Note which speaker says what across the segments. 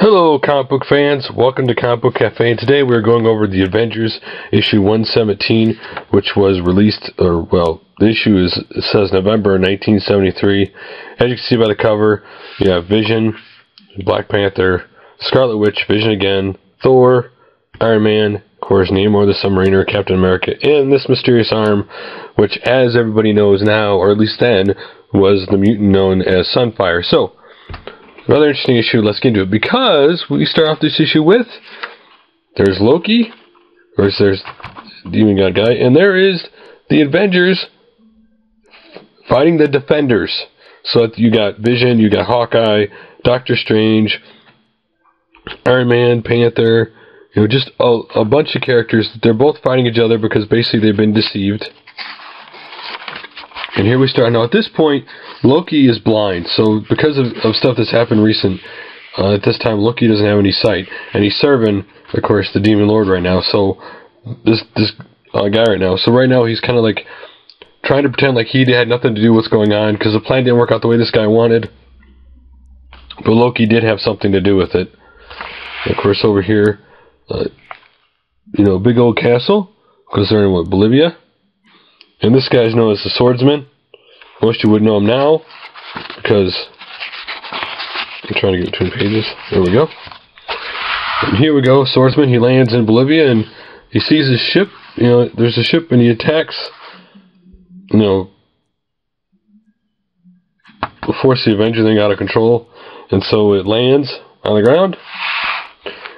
Speaker 1: Hello comic book fans, welcome to Comic Book Cafe, and today we're going over the Avengers issue 117, which was released, the issue says November 1973. As you can see by the cover, you have Vision, Black Panther, Scarlet Witch, Vision again, Thor, Iron Man, of course Namor the Submariner, Captain America, and this mysterious arm, which as everybody knows now, or at least then, was the mutant known as Sunfire. So, another interesting issue, let's get into it, because we start off this issue with, there's Loki, of course there's Demon God Guy, and there is the Avengers fighting the Defenders. So you got Vision, you got Hawkeye, Doctor Strange, Iron Man, Panther, just a bunch of characters. They're both fighting each other because basically they've been deceived. And here we start. Now at this point, Loki is blind. So because of stuff that's happened recent, at this time Loki doesn't have any sight. And he's serving, of course, the Demon Lord right now. So this guy right now. So right now he's kind of like trying to pretend like he had nothing to do with what's going on, because the plan didn't work out the way this guy wanted. But Loki did have something to do with it. And of course over here, big old castle, because they're in Bolivia. And this guy's known as the Swordsman. Most you would know him now, because I'm trying to get between pages. There we go. And here we go, Swordsman. He lands in Bolivia, and he sees his ship. There's a ship, and he attacks. Force the Avenger thing out of control, and so it lands on the ground.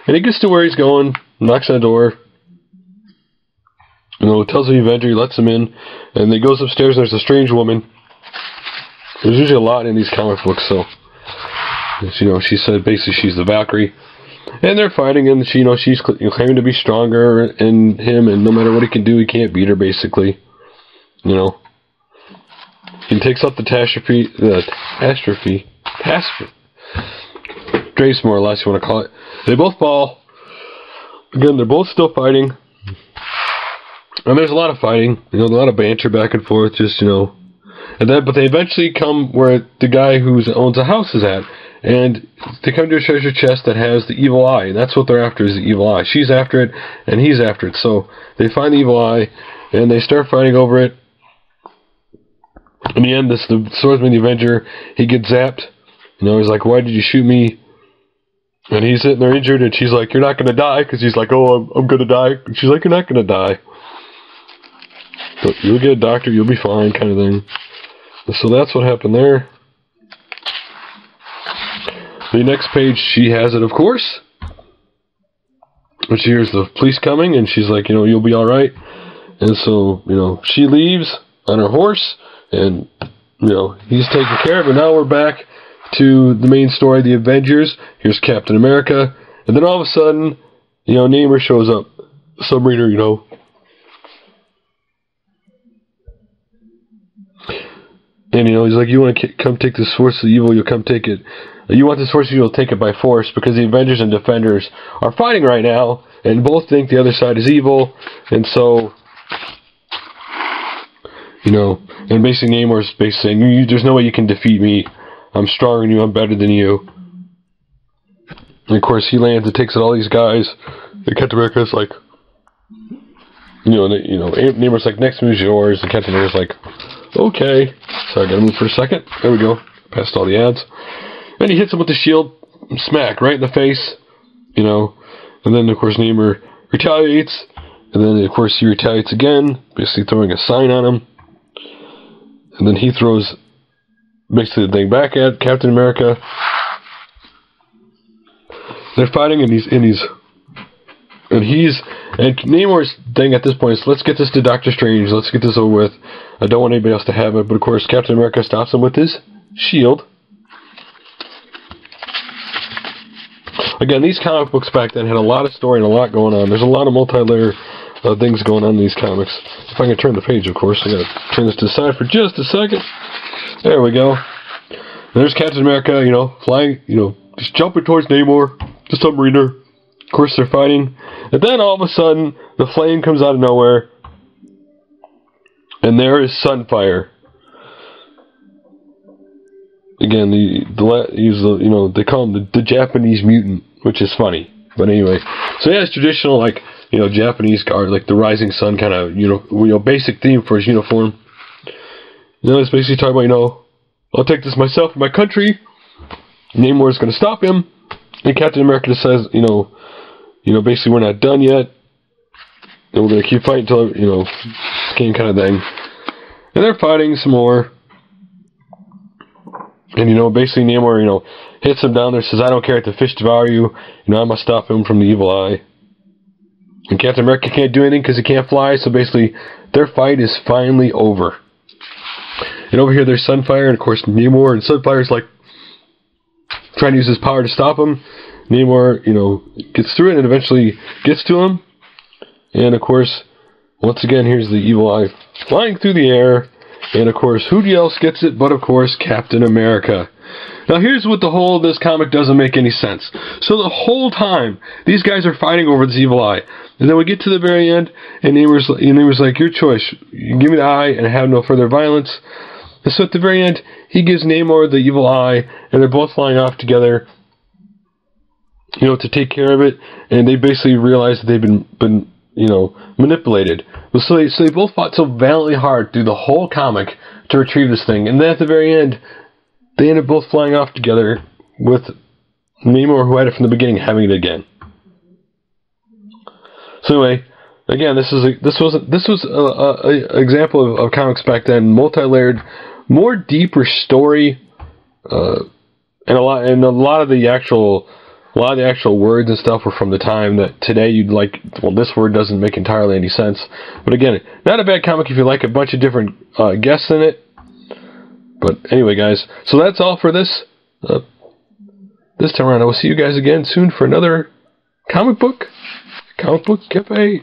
Speaker 1: And he gets to where he's going, knocks on the door. Tells the Avenger, he lets him in, and he goes upstairs, and there's a strange woman. There's usually a lot in these comic books, so, she said basically she's the Valkyrie. And they're fighting, and she's claiming to be stronger than him, and no matter what he can do, he can't beat her, basically. He takes out the Grace, more or less, you want to call it. They both fall. Again, they're both still fighting. And there's a lot of fighting, a lot of banter back and forth, but they eventually come where the guy who owns a house is at, and they come to a treasure chest that has the evil eye, and that's what they're after, is the evil eye. She's after it, and he's after it, so they find the evil eye, and they start fighting over it. In the end, the Swordsman, the Avenger, he gets zapped. He's like, "Why did you shoot me?" And he's sitting there injured, and she's like, "You're not going to die," because he's like, "Oh, I'm going to die." And she's like, "You're not going to die. But you'll get a doctor, you'll be fine," kind of thing. So that's what happened there. The next page, she has it, of course. And she hears the police coming, and she's like, "You'll be alright." And so, she leaves on her horse, and, he's taken care of. And now we're back to the main story, the Avengers. Here's Captain America. And then all of a sudden, Namor shows up. Submariner, And, he's like, "You want to come take this force of evil, you'll come take it. You want this force of evil, take it by force," because the Avengers and Defenders are fighting right now, and both think the other side is evil. And so, and basically Namor's basically saying, "There's no way you can defeat me. I'm stronger than you, I'm better than you." And of course, he lands and takes out all these guys. And Captain America's like, Namor's like, "Next move is yours," and Captain America's like, "Okay." So I gotta move for a second. There we go. Past all the ads. And he hits him with the shield, smack, right in the face. And then of course Namor retaliates. And then of course he retaliates again, basically throwing a sign on him. And then he throws basically the thing back at Captain America. They're fighting, and Namor's thing at this point is, "Let's get this to Doctor Strange, let's get this over with. I don't want anybody else to have it." But of course Captain America stops him with his shield. Again, these comic books back then had a lot of story and a lot going on. There's a lot of multi-layer things going on in these comics. If I can turn the page, of course. I gotta turn this to the side for just a second. There we go. There's Captain America, flying, just jumping towards Namor, the submariner. Of course they're fighting. And then all of a sudden, the flame comes out of nowhere. And there is Sunfire. Again, they call him the Japanese mutant. which is funny. But anyway, so yeah, it's traditional, like, you know, Japanese art, like the rising sun kind of, you know, basic theme for his uniform. You know, it's basically talking about, you know, I'll take this myself for my country. Namor's going to stop him. And Captain America says, you know, basically we're not done yet. And we're going to keep fighting until, you know, game kind of thing. And they're fighting some more. And, you know, basically Namor, you know, hits him down there, says, I don't care if the fish devour you. You know, I must stop him from the evil eye. And Captain America can't do anything because he can't fly. So basically, their fight is finally over. And over here, there's Sunfire, and of course, Namor. And Sunfire's like trying to use his power to stop him. Namor, you know, gets through it and eventually gets to him. And of course, once again, here's the evil eye flying through the air. And of course, who else gets it but, of course, Captain America. Now here's what the whole of this comic doesn't make any sense. So the whole time, these guys are fighting over this evil eye. And then we get to the very end, and Namor's like, your choice. You give me the eye and have no further violence. And so at the very end, he gives Namor the evil eye, and they're both flying off together, you know, to take care of it. And they basically realize that they've been you know, manipulated. So they both fought so valiantly hard through the whole comic to retrieve this thing. And then at the very end, they end up both flying off together with Namor, who had it from the beginning, having it again. So anyway, again, this was an example of comics back then, multi-layered, more deeper story, and a lot of the actual words and stuff were from the time that today you'd like, well, this word doesn't make entirely any sense. But again, not a bad comic if you like a bunch of different guests in it. But anyway, guys, so that's all for this time around. I will see you guys again soon for another comic book cafe.